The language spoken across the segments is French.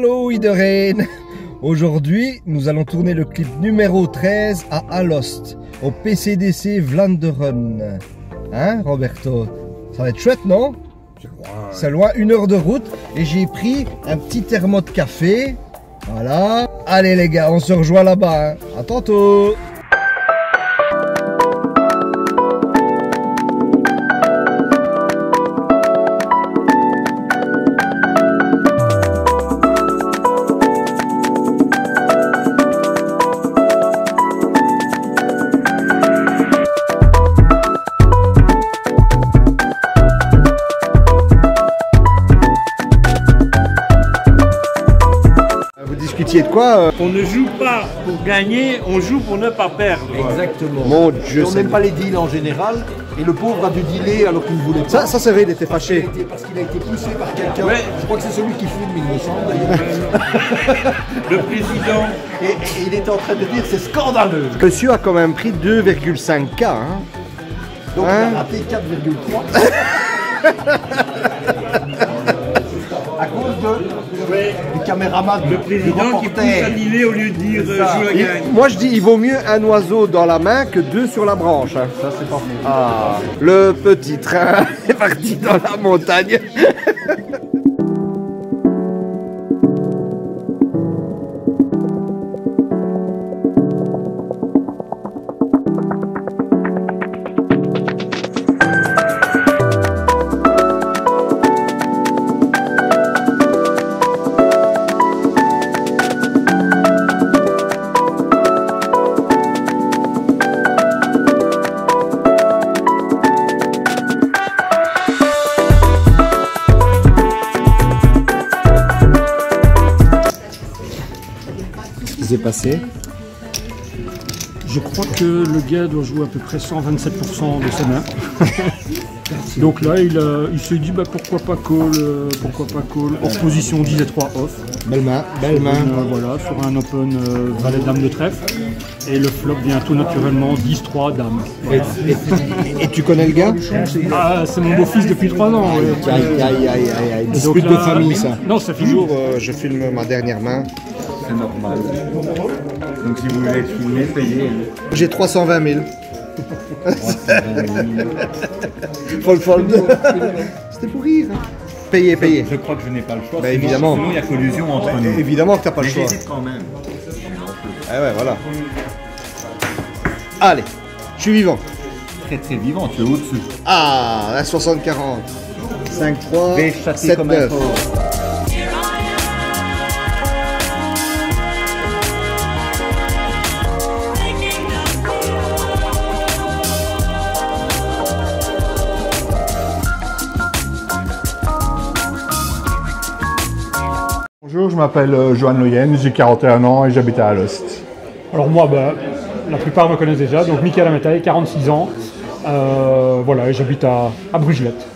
Hallo iedereen. Aujourd'hui, nous allons tourner le clip numéro 13 à Alost, au PCDC Vlaanderen. Hein, Roberto? Ça va être chouette, non? C'est loin, 1 heure de route. Et j'ai pris un petit thermo de café. Voilà. Allez les gars, on se rejoint là-bas. Hein. À tantôt. De quoi On ne joue pas pour gagner, on joue pour ne pas perdre. Exactement. Mon Dieu, on n'aime pas les deals en général, et le pauvre a dû dealer alors qu'il ne voulait pas. Ça c'est vrai, il était fâché. Parce qu'il a été poussé par quelqu'un. Ouais. Je crois que c'est celui qui fume, il me semble. D'ailleurs. Le président. Et il était en train de dire c'est scandaleux. Monsieur a quand même pris 2,5K. Hein. Donc Hein? il a raté 4,3. À cause du caméraman, Le président qui pousse à dealer au lieu de dire joue la gagne. Moi je dis il vaut mieux un oiseau dans la main que 2 sur la branche. Hein. Ça c'est pas faux. Ah, le petit train est parti dans la montagne. Passé. Je crois que le gars doit jouer à peu près 127% de ses mains. Donc là, il s'est dit bah, pourquoi pas call, hors position 10 et 3 off. Belle main, belle main. Voilà, sur un open valet dame de trèfle. Et le flop vient tout naturellement 10-3 dame. Voilà. Et tu connais le gars? Ah, c'est mon beau-fils depuis 3 ans. Ouais. Aïe. Donc Dispute là, de famille ça. Non, ça fait Toujours, je filme ma dernière main. C'est normal. Donc si vous voulez être filmé, payez. J'ai 320 000. 320 000. Fold. C'était pour rire. Hein. Payez. Je crois que je n'ai pas le choix. Bah, Sinon- évidemment. Sinon, il y a collusion entre nous. Évidemment que t'as pas le Mais choix. j'hésite quand même. Ah ouais, voilà. Allez, je suis vivant. Très très vivant, tu es au-dessus. Ah, la 60-40. 5-3, Vais chasser comme un 7-9. porc. Bonjour, je m'appelle Johan Loyen, j'ai 41 ans et j'habite à Alost. Alors moi, bah, la plupart me connaissent déjà. Donc Michael Amétaille, 46 ans. Voilà, et j'habite à Brugelette.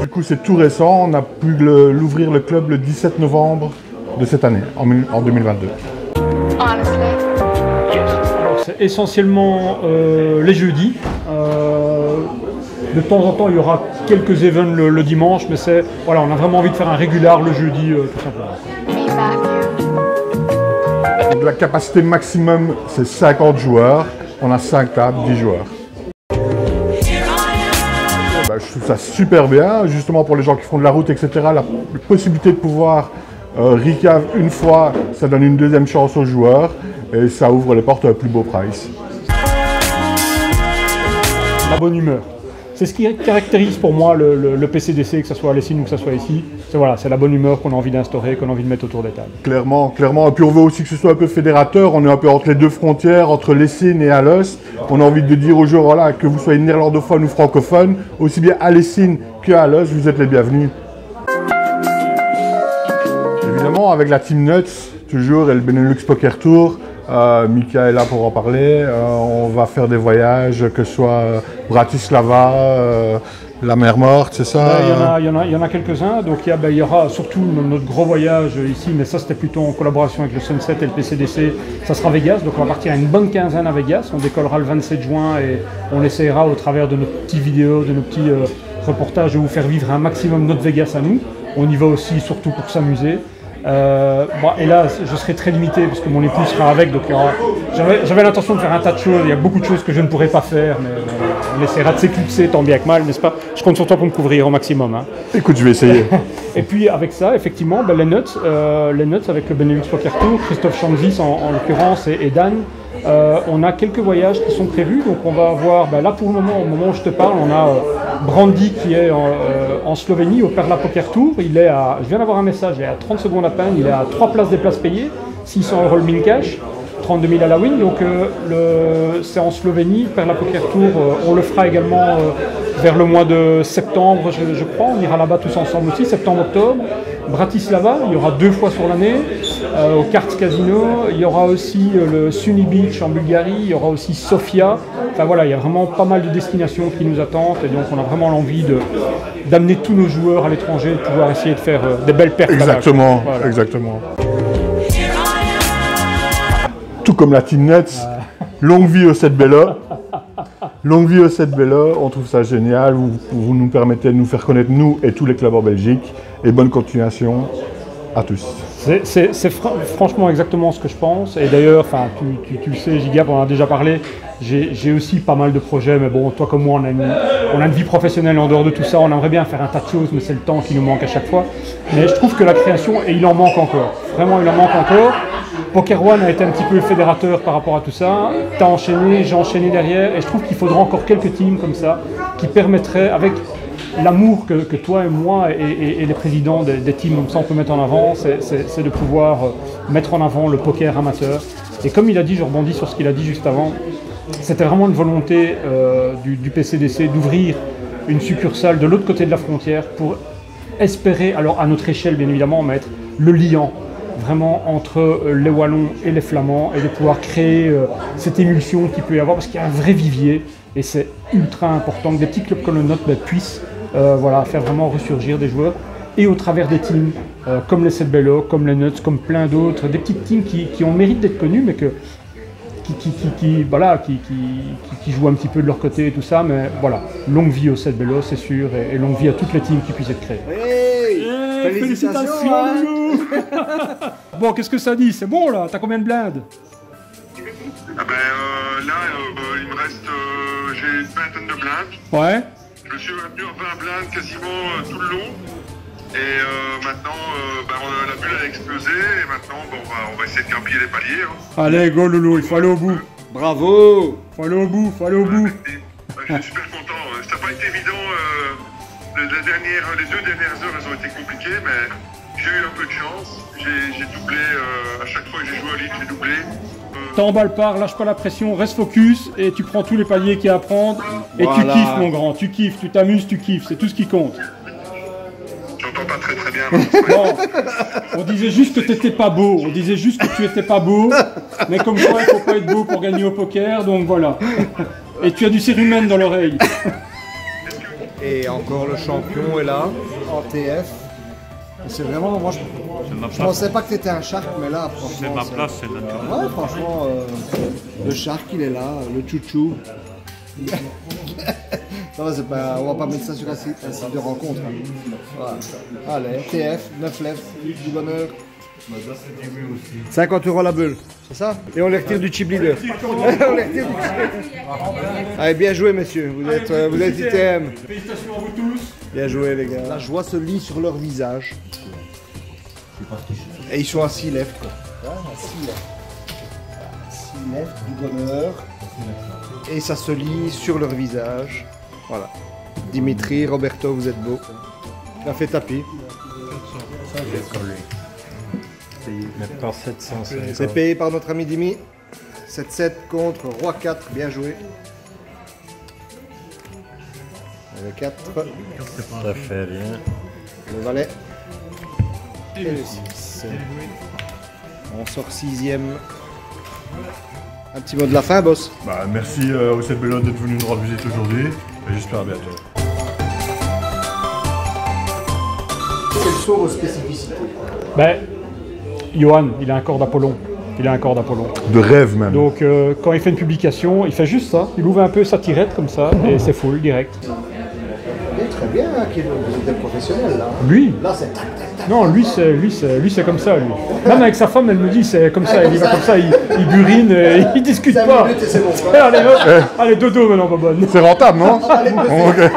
Du coup, c'est tout récent, on a pu l'ouvrir le club le 17 novembre de cette année, en 2022. Alors c'est essentiellement les jeudis. De temps en temps, il y aura quelques events le dimanche, mais c'est voilà, on a vraiment envie de faire un régular le jeudi, tout simplement. Donc, la capacité maximum, c'est 50 joueurs. On a 5 tables, 10 joueurs. Bah, je trouve ça super bien, justement pour les gens qui font de la route, etc. La possibilité de pouvoir recave une fois, ça donne une deuxième chance aux joueurs et ça ouvre les portes à un plus beau price. La bonne humeur. C'est ce qui caractérise pour moi le PCDC, que ce soit à Lessines ou que ce soit ici. C'est la bonne humeur qu'on a envie d'instaurer, qu'on a envie de mettre autour des tables. Clairement. Et puis on veut aussi que ce soit un peu fédérateur. On est un peu entre les deux frontières, entre Lessines et Alost. On a envie de dire aux joueurs, voilà, que vous soyez néerlandophone ou francophone, aussi bien à Lessines qu'à Alost, vous êtes les bienvenus. Évidemment, avec la Team Nuts, toujours, et le Benelux Poker Tour, Mika est là pour en parler. On va faire des voyages, que ce soit Bratislava, la mer Morte, c'est ça? Il y en a quelques-uns. Donc il y aura surtout notre gros voyage ici, mais ça c'était plutôt en collaboration avec le Sunset et le PCDC. Ça sera Vegas, donc on va partir à une bonne quinzaine à Vegas. On décollera le 27 juin et on essaiera au travers de nos petites vidéos, de nos petits reportages, de vous faire vivre un maximum notre Vegas à nous. On y va aussi surtout pour s'amuser. Bon, et là, je serai très limité parce que mon épouse sera avec, donc j'avais l'intention de faire un tas de choses. Il y a beaucoup de choses que je ne pourrais pas faire, mais on essaiera de s'éclipser tant bien que mal, n'est-ce pas? Je compte sur toi pour me couvrir au maximum. Hein. Écoute, je vais essayer. Et puis avec ça, effectivement, les nuts avec le Benelux Poker Tour, Christophe Chanzis en l'occurrence et Dan. On a quelques voyages qui sont prévus, donc on va avoir, là pour le moment, au moment où je te parle, on a Brandy qui est en Slovénie au Perla Poker Tour. Je viens d'avoir un message, il est à 30 secondes à peine, il est à 3 places des places payées, 600 € le min cash, 32 000 à la win, donc c'est en Slovénie, Perla Poker Tour, on le fera également vers le mois de septembre, je crois, on ira là-bas tous ensemble aussi, septembre-octobre. Bratislava, il y aura 2 fois sur l'année, au Karts Casino, il y aura aussi le Sunny Beach en Bulgarie, il y aura aussi Sofia, enfin voilà, il y a vraiment pas mal de destinations qui nous attendent, et donc on a vraiment l'envie d'amener tous nos joueurs à l'étranger, de pouvoir essayer de faire des belles pertes. Exactement, voilà. Exactement. Tout comme la Team Nuts, longue vie au 7 Bella. Longue vie au 7 Bella, on trouve ça génial, vous nous permettez de nous faire connaître nous et tous les clubs en Belgique, et bonne continuation à tous. C'est franchement exactement ce que je pense, et d'ailleurs, tu le sais Giga, on en a déjà parlé, j'ai aussi pas mal de projets, mais bon, toi comme moi, on a une vie professionnelle en dehors de tout ça, on aimerait bien faire un tas de choses, mais c'est le temps qui nous manque à chaque fois, mais je trouve que la création, et il en manque encore, vraiment il en manque encore. Poker One a été un petit peu le fédérateur par rapport à tout ça. T'as enchaîné, j'ai enchaîné derrière, et je trouve qu'il faudra encore quelques teams comme ça qui permettraient, avec l'amour que toi et moi et les présidents des teams comme ça on peut mettre en avant, c'est de pouvoir mettre en avant le poker amateur. Et comme il a dit, je rebondis sur ce qu'il a dit juste avant, c'était vraiment une volonté du PCDC d'ouvrir une succursale de l'autre côté de la frontière pour espérer, alors à notre échelle bien évidemment, mettre le liant vraiment entre les Wallons et les Flamands et de pouvoir créer cette émulsion qu'il peut y avoir parce qu'il y a un vrai vivier et c'est ultra important que des petits clubs comme le nôtre puissent faire vraiment ressurgir des joueurs et au travers des teams comme les 7 Bello, comme les Nuts, comme plein d'autres, des petites teams qui ont le mérite d'être connus mais qui jouent un petit peu de leur côté et tout ça, mais voilà, longue vie au 7 Bello c'est sûr et longue vie à toutes les teams qui puissent être créées. Hey, félicitations hein. Bon, qu'est-ce que ça dit? C'est bon là? T'as combien de blindes? Là, il me reste, j'ai une vingtaine de blindes. Ouais. Je suis revenu à 20 blindes quasiment tout le long. Et maintenant, la bulle a explosé. Et maintenant, on va essayer de grappiller les paliers. Hein. Allez, go Loulou, il faut aller au bout. Bravo. Faut aller au bout, faut aller au bout. Je suis super content. Ça n'a pas été évident. Les 2 dernières heures, elles ont été compliquées, mais j'ai eu un peu de chance. J'ai doublé, à chaque fois que j'ai joué au ligue, j'ai doublé. T'emballes pas, lâche pas la pression, reste focus et tu prends tous les paliers qu'il y a à prendre. Et voilà. Tu kiffes mon grand, tu kiffes, tu t'amuses, tu kiffes, c'est tout ce qui compte. J'entends pas très bien. Non, on disait juste que t'étais pas beau, on disait juste que tu étais pas beau, mais comme quoi il faut pas être beau pour gagner au poker, donc voilà. Et tu as du cérumen dans l'oreille. Et encore le champion est là, en TF. C'est vraiment, moi je pensais pas que tu étais un shark, mais là franchement. C'est ma place, c'est naturel. Ouais, franchement, le shark il est là, le chouchou. Ça va, on va pas mettre ça sur un site de rencontre. Hein. Voilà. Allez, TF, 9 lèvres, du bonheur. 50 € la bulle, c'est ça? Et on les retire du chip leader. On les retire du chip. Allez, bien joué messieurs, vous êtes ITM. Félicitations à vous tous. Bien joué les gars. La joie se lit sur leur visage. Et ils sont à 6 lèvres. À 6 lèvres. 6 lèvres du bonheur. Et ça se lit sur leur visage. Voilà. Dimitri, Roberto, vous êtes beaux. Ça fait tapis. C'est payé par notre ami Dimi. 7-7 contre Roi 4. Bien joué. Le 4. Ça fait rien. Le valet. Et le 6. On sort 6ème. Un petit mot de la fin, boss. Merci au 7 Bello d'être venu nous rendre visite aujourd'hui. Et j'espère à bientôt. Quelles sont vos spécificités? Johan, il a un corps d'Apollon. De rêve même. Donc quand il fait une publication, il fait juste ça. Il ouvre un peu sa tirette comme ça et c'est full direct. Et très bien, vous êtes des professionnels là. Lui? Là c'est tac tac tac. Non, lui c'est comme ça, lui. Même avec sa femme, elle me dit c'est comme ça, il va comme ça, il burine, il discute 5 pas. minutes et c'est bon. Allez, hop, allez, dodo maintenant, Bobonne. C'est rentable, non? Allez, Ok.